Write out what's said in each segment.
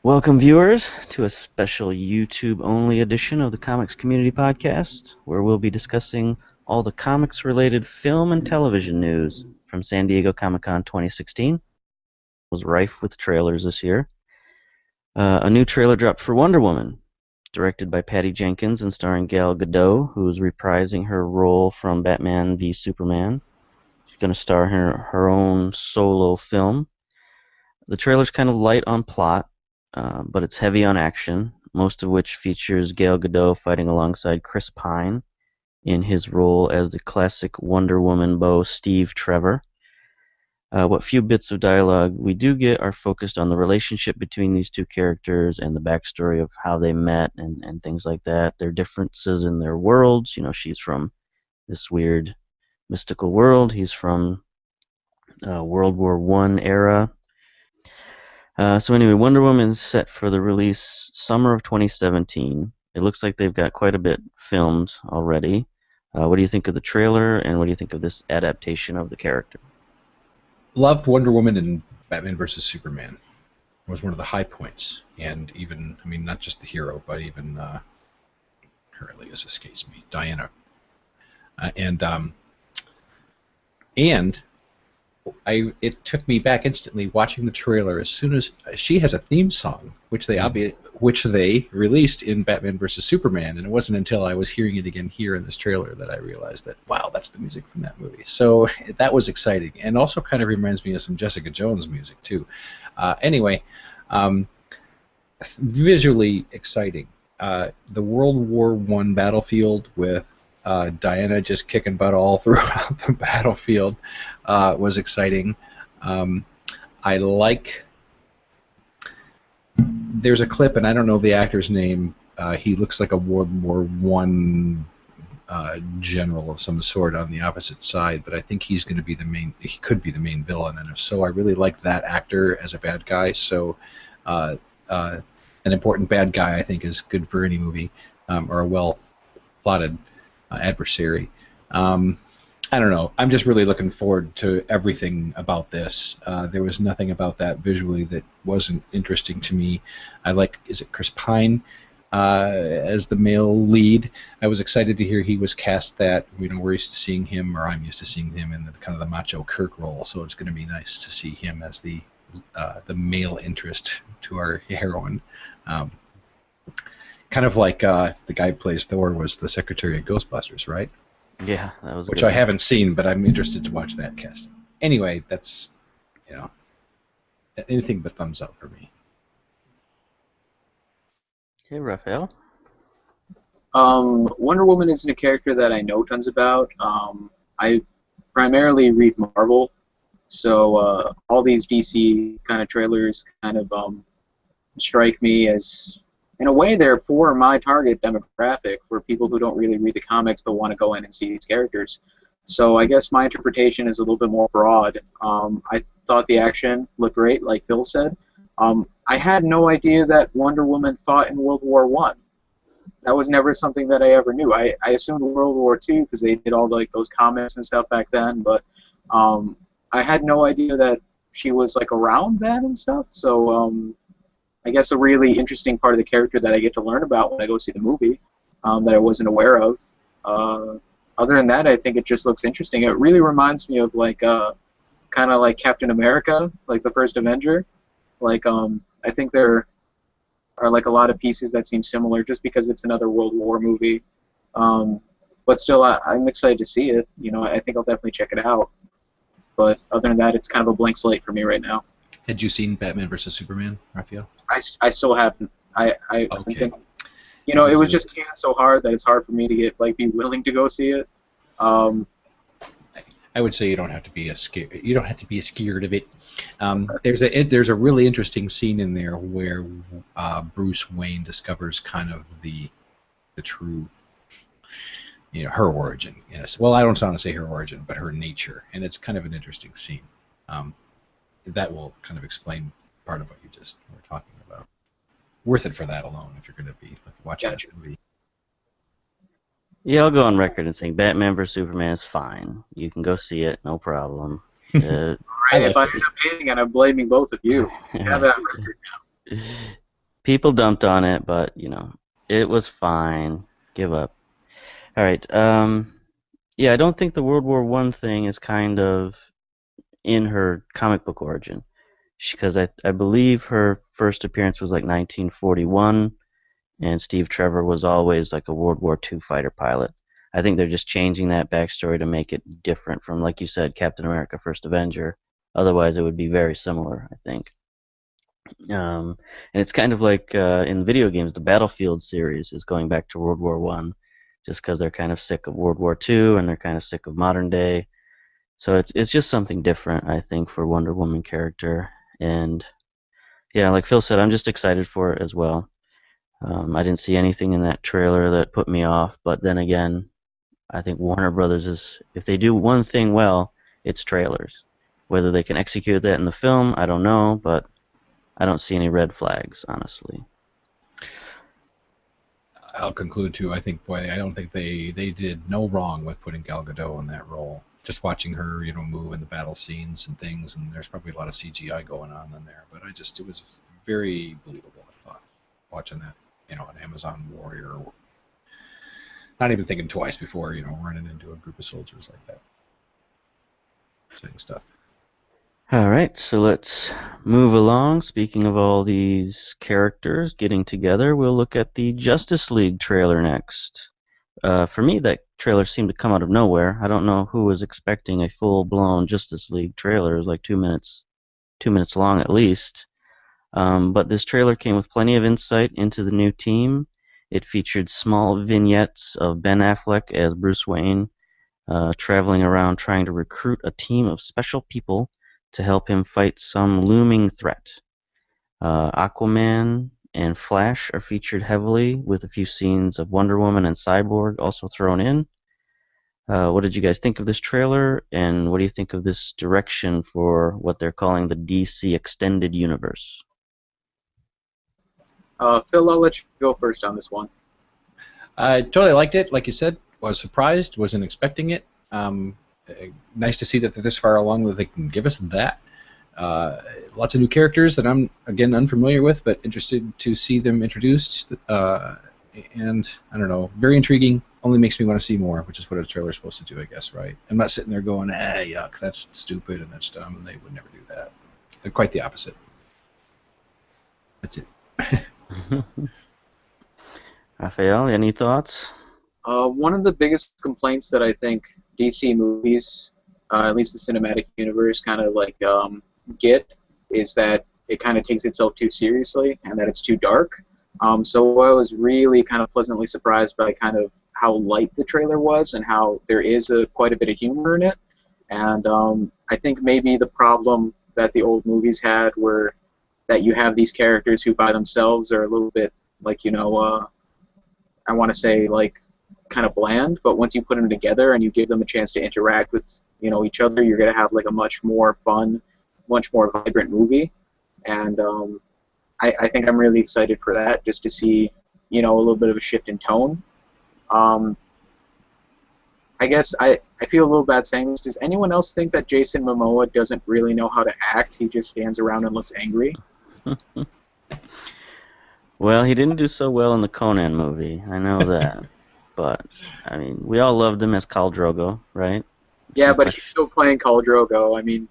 Welcome, viewers, to a special YouTube-only edition of the Comics Community Podcast, where we'll be discussing all the comics-related film and television news from San Diego Comic-Con 2016. It was rife with trailers this year. A new trailer dropped for Wonder Woman, directed by Patty Jenkins and starring Gal Gadot, who is reprising her role from Batman v Superman. She's going to star in her own solo film. The trailer's kind of light on plot, but it's heavy on action, most of which features Gal Gadot fighting alongside Chris Pine in his role as the classic Wonder Woman beau Steve Trevor. What few bits of dialogue we do get are focused on the relationship between these two characters and the backstory of how they met and things like that, their differences in their worlds. You know, she's from this weird mystical world. He's from World War I era. So anyway, Wonder Woman is set for the release summer of 2017. It looks like they've got quite a bit filmed already. What do you think of the trailer, and what do you think of this adaptation of the character? Loved Wonder Woman and Batman vs. Superman. It was one of the high points. And even, I mean, not just the hero, but even her alias escapes me, Diana. It took me back instantly watching the trailer as soon as she has a theme song, which they released in Batman vs. Superman, and it wasn't until I was hearing it again here in this trailer that I realized that, wow, that's the music from that movie. So that was exciting, and also kind of reminds me of some Jessica Jones music too. Visually exciting. The World War I battlefield with Diana just kicking butt all throughout the battlefield was exciting. I like. There's a clip, and I don't know the actor's name. He looks like a World War I general of some sort on the opposite side, but I think he's going to be the main. He could be the main villain, and if so, I really liked that actor as a bad guy. So, an important bad guy, I think, is good for any movie, or a well plotted adversary. I don't know. I'm just really looking forward to everything about this. There was nothing about that visually that wasn't interesting to me. I like, is it Chris Pine as the male lead? I was excited to hear he was cast that. You know, we're used to seeing him, or I'm used to seeing him in the kind of the macho Kirk role. So it's going to be nice to see him as the male interest to our heroine. Kind of like the guy who plays Thor was the secretary of Ghostbusters, right? Yeah, that was which good. I haven't seen, but I'm interested to watch that casting. Anyway, that's, you know, anything but thumbs up for me. Okay, Raphael. Wonder Woman isn't a character that I know tons about. I primarily read Marvel, so all these DC kind of trailers kind of strike me as, in a way, they're for my target demographic, for people who don't really read the comics but want to go in and see these characters. So I guess my interpretation is a little bit more broad. I thought the action looked great, like Phil said. I had no idea that Wonder Woman fought in World War I. That was never something that I ever knew. I assumed World War II because they did all those comics and stuff back then, but I had no idea that she was around then and stuff. So I guess a really interesting part of the character that I get to learn about when I go see the movie that I wasn't aware of. Other than that, I think it just looks interesting. It really reminds me of kind of like Captain America, like the first Avenger. I think there are a lot of pieces that seem similar just because it's another World War movie. But still, I'm excited to see it. You know, I think I'll definitely check it out. But other than that, it's kind of a blank slate for me right now. Had you seen Batman vs. Superman, Raphael? I still haven't. Okay. Think, you know, it was just canned so hard that it's hard for me to be willing to go see it. I would say you don't have to be scared of it. There's a really interesting scene in there where Bruce Wayne discovers kind of the true, you know, her origin. Yes. Well, I don't want to say her origin, but her nature, and it's kind of an interesting scene. That will kind of explain part of what you just were talking about. Worth it for that alone if you're going to be watching that movie. Yeah, I'll go on record and saying Batman vs. Superman is fine. You can go see it, no problem. Right, if I end up hating it, I'm blaming both of you. You have it on record now. People dumped on it, but it was fine. Give up. All right. Yeah, I don't think the World War One thing is kind of in her comic book origin, because I believe her first appearance was like 1941, and Steve Trevor was always like a World War II fighter pilot. I think they're just changing that backstory to make it different from, like you said, Captain America: First Avenger. Otherwise, it would be very similar, I think. And it's kind of like in video games, the Battlefield series is going back to World War One, just because they're kind of sick of World War Two and they're kind of sick of modern day. So it's just something different, I think, for Wonder Woman character. And yeah, like Phil said, I'm just excited for it as well. I didn't see anything in that trailer that put me off, but then again, I think Warner Brothers is, if they do one thing well, it's trailers. Whether they can execute that in the film, I don't know, but I don't see any red flags, honestly. I'll conclude too. I think, boy, I don't think they did no wrong with putting Gal Gadot in that role. Just watching her, move in the battle scenes and things, and there's probably a lot of CGI going on in there, but it was very believable. I thought watching that, on Amazon Warrior, not even thinking twice before, running into a group of soldiers like that. Exciting stuff. All right, so let's move along. Speaking of all these characters getting together, we'll look at the Justice League trailer next. For me, that trailer seemed to come out of nowhere. I don't know who was expecting a full-blown Justice League trailer. It was like 2 minutes long at least. But this trailer came with plenty of insight into the new team. It featured small vignettes of Ben Affleck as Bruce Wayne, traveling around trying to recruit a team of special people to help him fight some looming threat. Aquaman and Flash are featured heavily, with a few scenes of Wonder Woman and Cyborg also thrown in. What did you guys think of this trailer, and what do you think of this direction for what they're calling the DC Extended Universe? Phil, I'll let you go first on this one. I totally liked it. Like you said, was surprised, wasn't expecting it. Nice to see that they're this far along that they can give us that. Lots of new characters that I'm, again, unfamiliar with, but interested to see them introduced. And, I don't know, very intriguing. Only makes me want to see more, which is what a trailer's supposed to do, I guess, right? I'm not sitting there going, yuck, that's stupid and that's dumb, and they would never do that. They're quite the opposite. That's it. Raphael, any thoughts? One of the biggest complaints that I think DC movies, at least the cinematic universe, kind of like get, is that it kind of takes itself too seriously and that it's too dark. So I was really kind of pleasantly surprised by kind of how light the trailer was and how there is quite a bit of humor in it. And I think maybe the problem that the old movies had were that you have these characters who by themselves are a little bit like, I want to say like kind of bland, but once you put them together and you give them a chance to interact with each other, you're going to have like a much more fun, much more vibrant movie. And I think I'm really excited for that, just to see a little bit of a shift in tone. I guess I feel a little bad saying this. Does anyone else think that Jason Momoa doesn't really know how to act? He just stands around and looks angry. Well, he didn't do so well in the Conan movie. I know that. But, I mean, we all loved him as Khal Drogo, right? Yeah, but he's still playing Khal Drogo. I mean...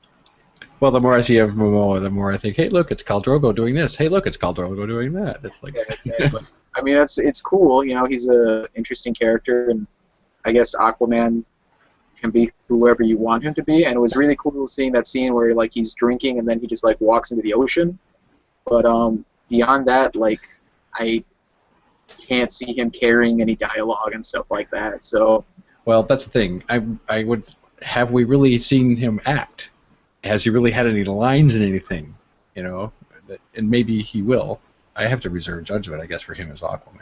Well, the more I see of Momoa, the more I think, hey, look, it's Khal Drogo doing this. Hey, look, it's Khal Drogo doing that. It's like... Yeah, exactly. I mean, it's cool. He's an interesting character, and I guess Aquaman can be whoever you want him to be. And it was really cool seeing that scene where like he's drinking and then he just like walks into the ocean. But beyond that, like, I can't see him carrying any dialogue and stuff like that. So, well, that's the thing. I would have we really seen him act? Has he really had any lines in anything? And maybe he will. I have to reserve judgment, I guess, for him as Aquaman.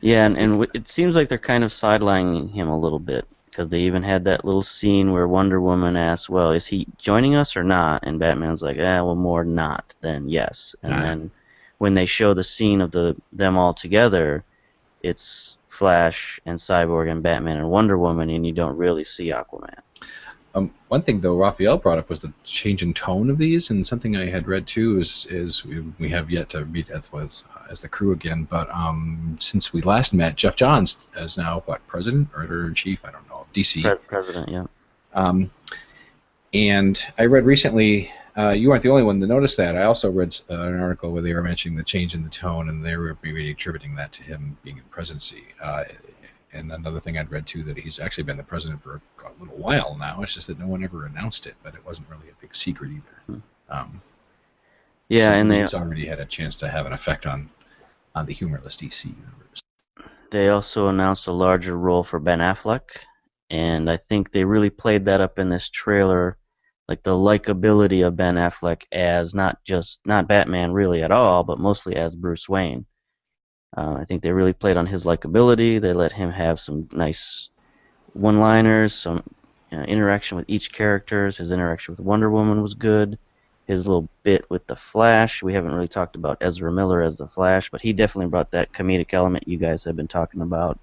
Yeah, and it seems like they're kind of sidelining him a little bit, because they even had that little scene where Wonder Woman asks, well, is he joining us or not? And Batman's like, well, more not than yes. And then when they show the scene of them all together, it's Flash and Cyborg and Batman and Wonder Woman, and you don't really see Aquaman. One thing though Raphael brought up was the change in tone of these, and something I had read too is we have yet to meet as the crew again, but since we last met, Jeff Johns is now what, president or chief? I don't know, DC. President, yeah. And I read recently, you weren't the only one to notice that. I also read an article where they were mentioning the change in the tone, and they were maybe attributing that to him being in presidency. And another thing I'd read too, that he's actually been the president for a little while now. It's just that no one ever announced it, but it wasn't really a big secret either. Yeah, so and he's already had a chance to have an effect on the humorless DC universe. They also announced a larger role for Ben Affleck, and I think they really played that up in this trailer, like the likability of Ben Affleck as not Batman really at all, but mostly as Bruce Wayne. I think they really played on his likability. They let him have some nice one-liners, some interaction with each character. His interaction with Wonder Woman was good. His little bit with the Flash. We haven't really talked about Ezra Miller as the Flash, but he definitely brought that comedic element you guys have been talking about.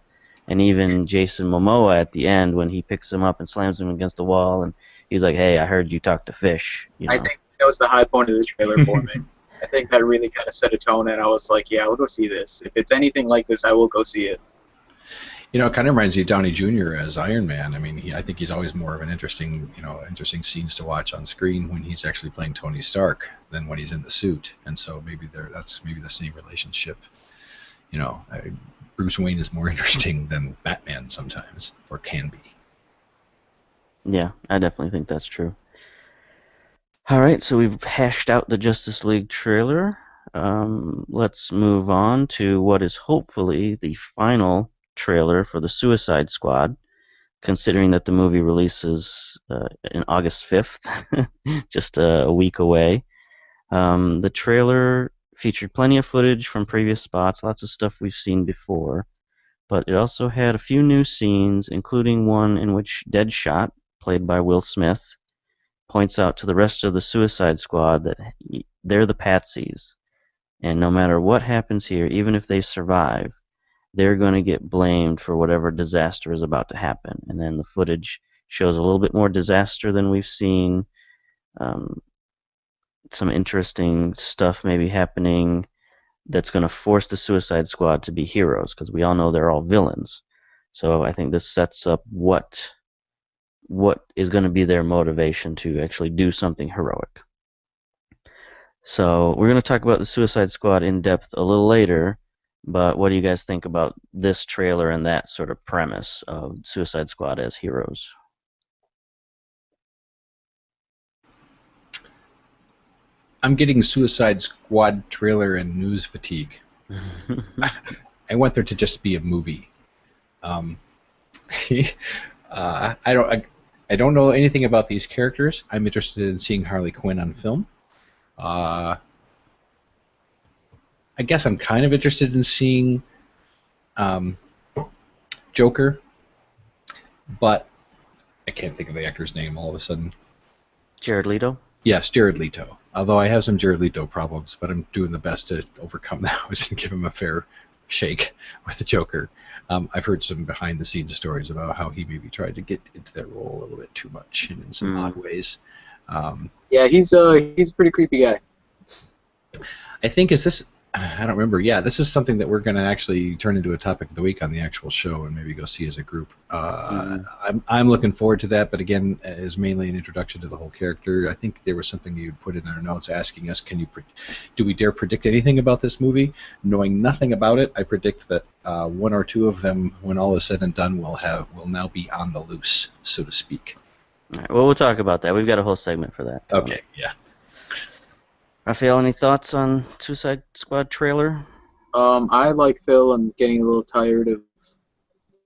And even Jason Momoa at the end, when he picks him up and slams him against the wall, and he's like, "Hey, I heard you talk to fish." You know? I think that was the high point of the trailer for me. I think that really kind of set a tone, and I was like, yeah, I'll go see this. If it's anything like this, I will go see it. You know, it kind of reminds me of Downey Jr. as Iron Man. I mean, I think he's always more of an interesting scenes to watch on screen when he's actually playing Tony Stark than when he's in the suit. And so that's maybe the same relationship. You know, Bruce Wayne is more interesting than Batman sometimes, or can be. Yeah, I definitely think that's true. All right, so we've hashed out the Justice League trailer. Let's move on to what is hopefully the final trailer for the Suicide Squad, considering that the movie releases in August 5th, just a week away. The trailer featured plenty of footage from previous spots, lots of stuff we've seen before, but it also had a few new scenes, including one in which Deadshot, played by Will Smith, points out to the rest of the Suicide Squad that they're the patsies, and no matter what happens here, even if they survive, they're going to get blamed for whatever disaster is about to happen. And then the footage shows a little bit more disaster than we've seen. Some interesting stuff maybe happening that's going to force the Suicide Squad to be heroes, because we all know they're all villains. So I think this sets up what is going to be their motivation to actually do something heroic. So we're going to talk about the Suicide Squad in depth a little later, but what do you guys think about this trailer and that sort of premise of Suicide Squad as heroes? I'm getting Suicide Squad trailer and news fatigue. I want there to just be a movie. I don't know anything about these characters. I'm interested in seeing Harley Quinn on film. I guess I'm kind of interested in seeing Joker, but I can't think of the actor's name all of a sudden. Jared Leto? Yes, Jared Leto. Although I have some Jared Leto problems, but I'm doing the best to overcome those and give him a fair shake with the Joker. I've heard some behind-the-scenes stories about how he maybe tried to get into that role a little bit too much and in some odd ways. Yeah, he's a pretty creepy guy. I think I don't remember. Yeah, this is something that we're going to actually turn into a topic of the week on the actual show and maybe go see as a group. I'm looking forward to that, but again, is mainly an introduction to the whole character. I think there was something you'd put in our notes asking us, do we dare predict anything about this movie? Knowing nothing about it, I predict that one or two of them, when all is said and done, will now be on the loose, so to speak. All right, well, we'll talk about that. We've got a whole segment for that. Okay, yeah. Raphael, any thoughts on Suicide Squad trailer? I, like Phil, am getting a little tired of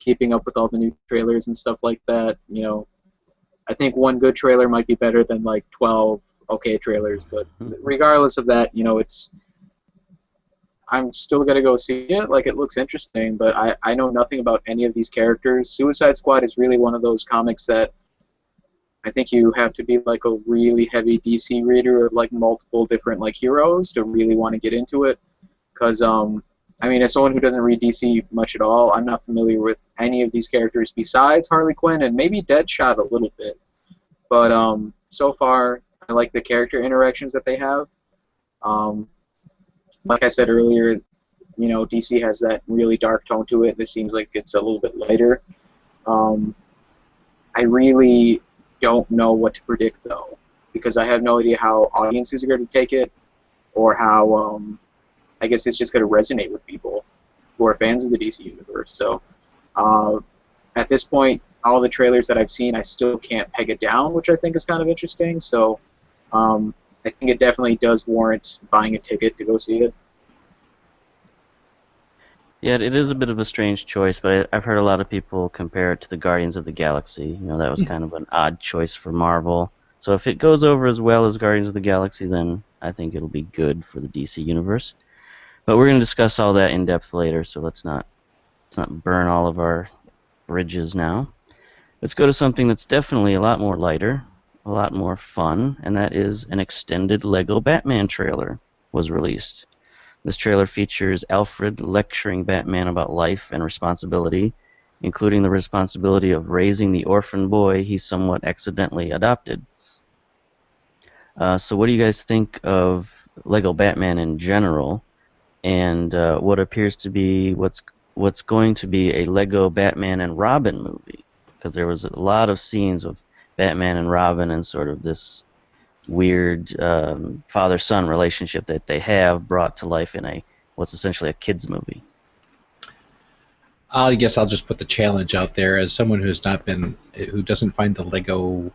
keeping up with all the new trailers and stuff like that. You know, I think one good trailer might be better than like 12 okay trailers, but regardless of that, you know, I'm still gonna go see it. Like, it looks interesting, but I know nothing about any of these characters. Suicide Squad is really one of those comics that I think you have to be like a really heavy DC reader of like multiple different like heroes to really want to get into it. Because I mean, as someone who doesn't read DC much at all, I'm not familiar with any of these characters besides Harley Quinn and maybe Deadshot a little bit. But so far, I like the character interactions that they have. Um, like I said earlier, DC has that really dark tone to it. This seems like it's a little bit lighter. Um, I really don't know what to predict though, because I have no idea how audiences are going to take it, or how I guess it's just going to resonate with people who are fans of the DC universe. So uh, at this point, all the trailers that I've seen, I still can't peg it down, which I think is kind of interesting. So I think it definitely does warrant buying a ticket to go see it. Yeah, it is a bit of a strange choice, but I've heard a lot of people compare it to the Guardians of the Galaxy. That was kind of an odd choice for Marvel. So if it goes over as well as Guardians of the Galaxy, then I think it'll be good for the DC universe. But we're going to discuss all that in depth later, so let's not burn all of our bridges now. Let's go to something that's definitely a lot more lighter, a lot more fun, and that is an extended Lego Batman trailer was released. This trailer features Alfred lecturing Batman about life and responsibility, including the responsibility of raising the orphan boy he somewhat accidentally adopted. So what do you guys think of Lego Batman in general, and what appears to be what's going to be a Lego Batman and Robin movie? Because there was a lot of scenes of Batman and Robin and sort of this weird father-son relationship that they have brought to life in what's essentially a kids movie. I guess I'll just put the challenge out there as someone who doesn't find the Lego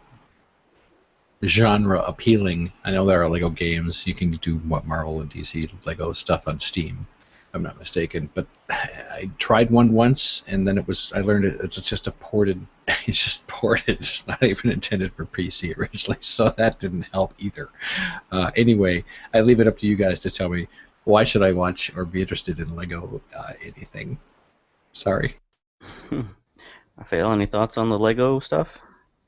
genre appealing. I know there are Lego games. You can do Marvel and DC Lego stuff on Steam, if I'm not mistaken. But I tried one once, and then I learned it's just ported. It's just not even intended for PC originally, so that didn't help either. Anyway, I leave it up to you guys to tell me, why should I watch or be interested in Lego anything? Sorry. Raphael, any thoughts on the Lego stuff?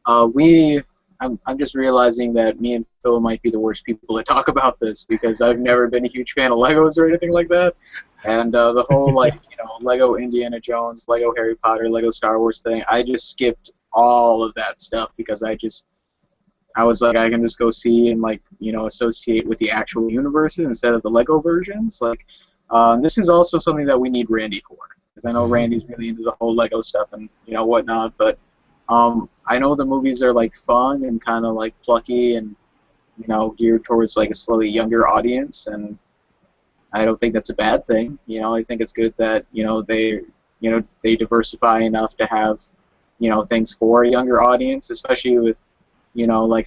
I'm just realizing that me and Phil might be the worst people to talk about this, because I've never been a huge fan of Legos or anything like that. And the whole Lego Indiana Jones, Lego Harry Potter, Lego Star Wars thing, I just skipped all of that stuff because I was like, I can just go see and associate with the actual universes instead of the Lego versions. This is also something that we need Randy for, because I know Randy's really into the whole Lego stuff and whatnot. But I know the movies are fun and kind of plucky and geared towards a slightly younger audience, and I don't think that's a bad thing. I think it's good that they diversify enough to have things for a younger audience, especially with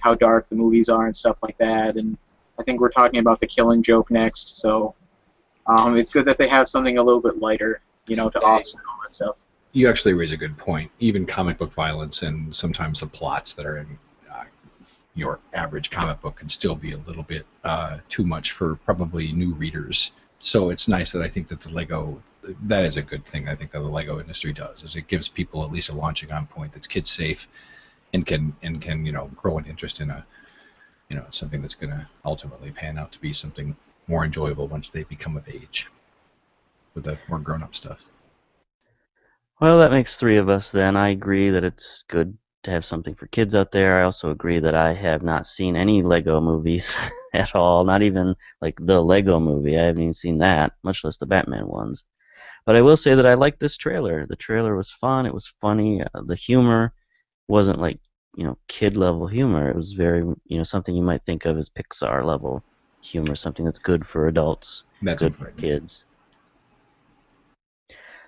how dark the movies are and stuff like that. And I think we're talking about The Killing Joke next, so it's good that they have something a little bit lighter, to offset all that stuff. You actually raise a good point. Even comic book violence and sometimes the plots that are in your average comic book can still be a little bit too much for probably new readers. So it's nice that I think that that is a good thing I think that the Lego industry does, is it gives people at least a launching on point that's kid safe and can grow an interest in something that's going to ultimately pan out to be something more enjoyable once they become of age with the more grown-up stuff. Well, that makes three of us then. I agree that it's good to have something for kids out there. I also agree that I have not seen any Lego movies at all, not even the Lego movie. I haven't even seen that, much less the Batman ones. But I will say that I liked this trailer. The trailer was fun. It was funny. The humor wasn't kid-level humor. It was very, something you might think of as Pixar-level humor, something that's good for adults, that's good important. For kids.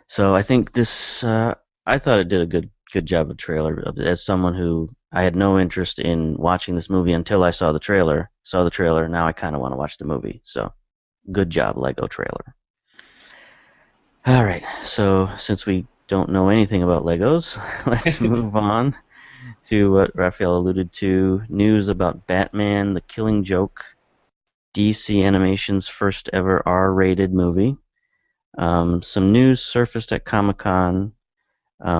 So I think this, I thought it did a good job of trailer. As someone who, I had no interest in watching this movie until I saw the trailer. Now I kind of want to watch the movie. So good job, Lego trailer. All right, so since we don't know anything about Legos, let's move on to what Raphael alluded to, news about Batman, The Killing Joke, DC Animation's first ever R-rated movie. Some news surfaced at Comic-Con,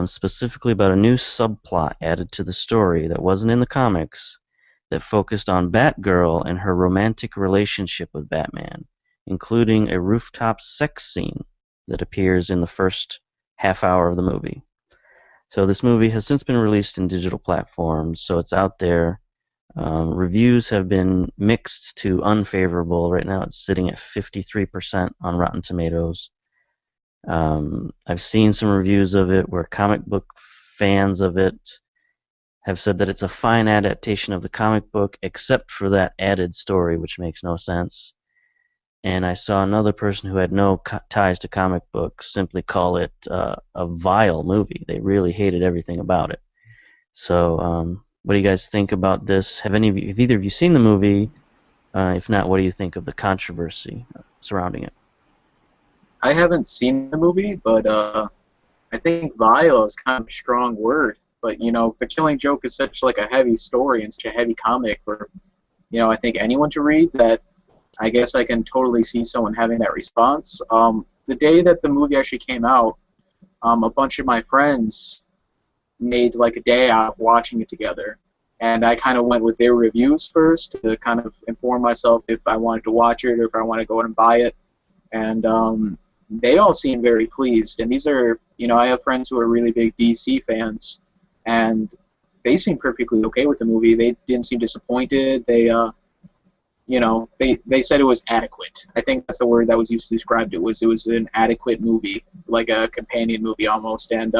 specifically about a new subplot added to the story that wasn't in the comics, that focused on Batgirl and her romantic relationship with Batman, including a rooftop sex scene that appears in the first half hour of the movie. So this movie has since been released in digital platforms, so it's out there. Reviews have been mixed to unfavorable. Right now it's sitting at 53% on Rotten Tomatoes. I've seen some reviews of it where comic book fans of it have said that it's a fine adaptation of the comic book, except for that added story, which makes no sense. And I saw another person who had no ties to comic books simply call it a vile movie. They really hated everything about it. So, what do you guys think about this? Have either of you seen the movie? If not, what do you think of the controversy surrounding it? I haven't seen the movie, but I think vile is kind of a strong word. But The Killing Joke is such like a heavy story and such a heavy comic for I think anyone to read that. I guess I can totally see someone having that response. The day that the movie actually came out, a bunch of my friends made like a day out of watching it together. And I kind of went with their reviews first to kind of inform myself if I wanted to watch it or if I want to go out and buy it. And they all seemed very pleased. And these are, I have friends who are really big DC fans, and they seemed perfectly okay with the movie. They didn't seem disappointed. They said it was adequate. I think that's the word that was used to describe it. It was an adequate movie, like a companion movie almost. And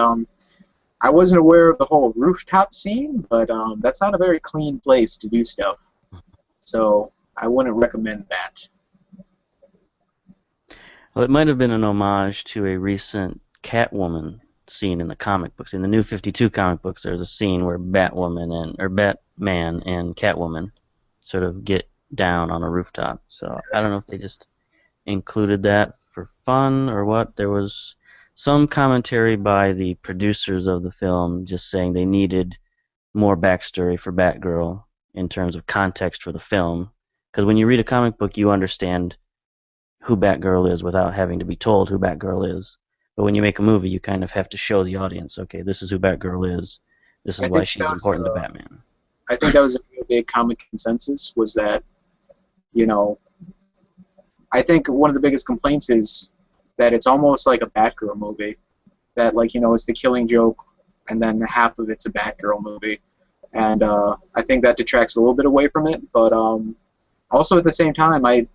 I wasn't aware of the whole rooftop scene, but that's not a very clean place to do stuff. So I wouldn't recommend that. Well, it might have been an homage to a recent Catwoman scene in the comic books. In the New 52 comic books, there's a scene where Batman and Catwoman sort of get down on a rooftop. So I don't know if they just included that for fun or what. There was some commentary by the producers of the film just saying they needed more backstory for Batgirl in terms of context for the film. Because when you read a comic book, you understand who Batgirl is without having to be told who Batgirl is. But when you make a movie, you kind of have to show the audience, okay, this is who Batgirl is. This is why she's important to Batman. I think that was a really big comic consensus, was that, I think one of the biggest complaints is that it's almost like a Batgirl movie. That, it's the Killing Joke, and then half of it's a Batgirl movie. And I think that detracts a little bit away from it, but also at the same time, I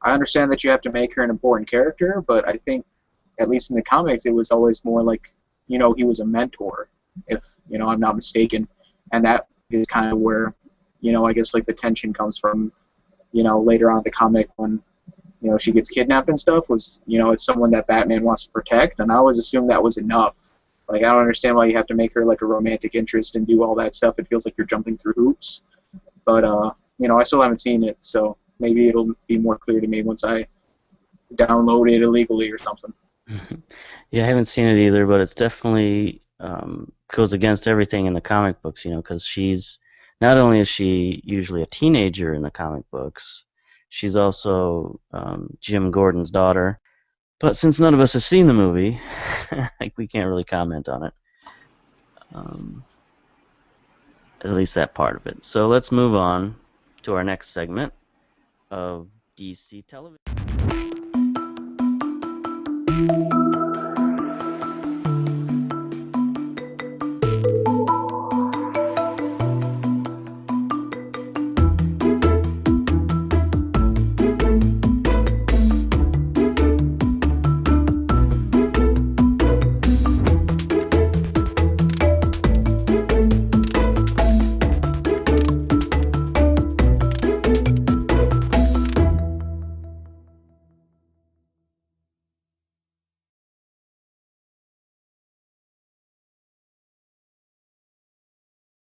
understand that you have to make her an important character, but I think, at least in the comics, it was always more like, he was a mentor, if, I'm not mistaken. And that is kind of where, I guess, like, the tension comes from, later on in the comic when, she gets kidnapped and stuff, was, it's someone that Batman wants to protect, and I always assumed that was enough. Like, I don't understand why you have to make her, like, a romantic interest and do all that stuff. It feels like you're jumping through hoops. But, I still haven't seen it, so maybe it'll be more clear to me once I download it illegally or something. Yeah, I haven't seen it either, but it's definitely goes against everything in the comic books, because she's not only is she usually a teenager in the comic books, she's also Jim Gordon's daughter. But since none of us have seen the movie, we can't really comment on it. At least that part of it. So let's move on to our next segment of DC television.